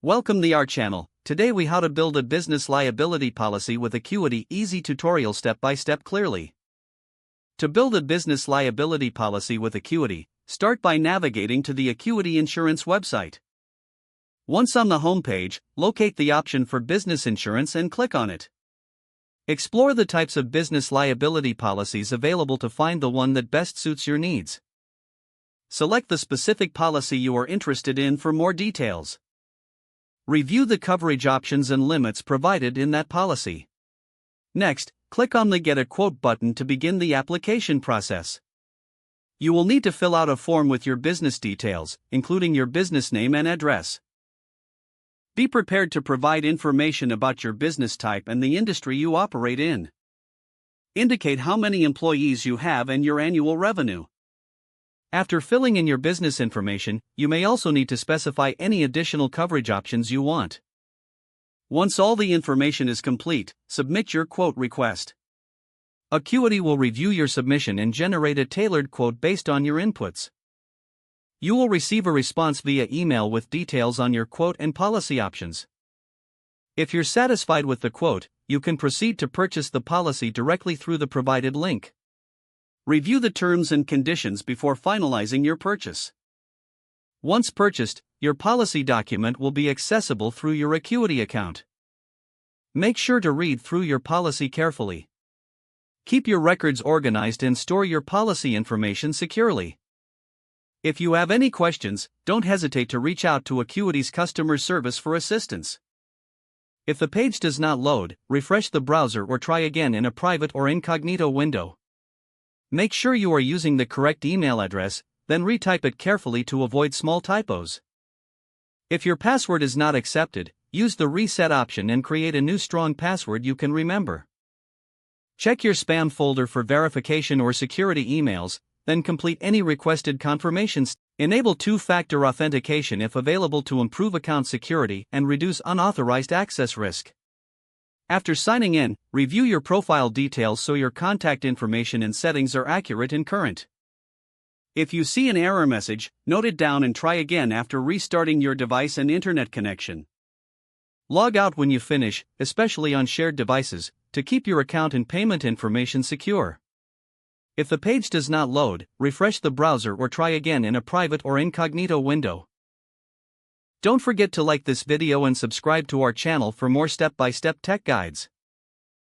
Welcome to our channel. Today we how to build a business liability policy with Acuity easy tutorial step by step clearly. To build a business liability policy with Acuity, start by navigating to the Acuity Insurance website. Once on the home page, locate the option for business insurance and click on it. Explore the types of business liability policies available to find the one that best suits your needs. Select the specific policy you are interested in for more details. Review the coverage options and limits provided in that policy. Next, click on the Get a Quote button to begin the application process. You will need to fill out a form with your business details, including your business name and address. Be prepared to provide information about your business type and the industry you operate in. Indicate how many employees you have and your annual revenue. After filling in your business information, you may also need to specify any additional coverage options you want. Once all the information is complete, submit your quote request. Acuity will review your submission and generate a tailored quote based on your inputs. You will receive a response via email with details on your quote and policy options. If you're satisfied with the quote, you can proceed to purchase the policy directly through the provided link. Review the terms and conditions before finalizing your purchase. Once purchased, your policy document will be accessible through your Acuity account. Make sure to read through your policy carefully. Keep your records organized and store your policy information securely. If you have any questions, don't hesitate to reach out to Acuity's customer service for assistance. If the page does not load, refresh the browser or try again in a private or incognito window. Make sure you are using the correct email address, then retype it carefully to avoid small typos. If your password is not accepted, use the reset option and create a new strong password you can remember. Check your spam folder for verification or security emails, then complete any requested confirmations. Enable two-factor authentication if available to improve account security and reduce unauthorized access risk. After signing in, review your profile details so your contact information and settings are accurate and current. If you see an error message, note it down and try again after restarting your device and internet connection. Log out when you finish, especially on shared devices, to keep your account and payment information secure. If the page does not load, refresh the browser or try again in a private or incognito window. Don't forget to like this video and subscribe to our channel for more step-by-step tech guides.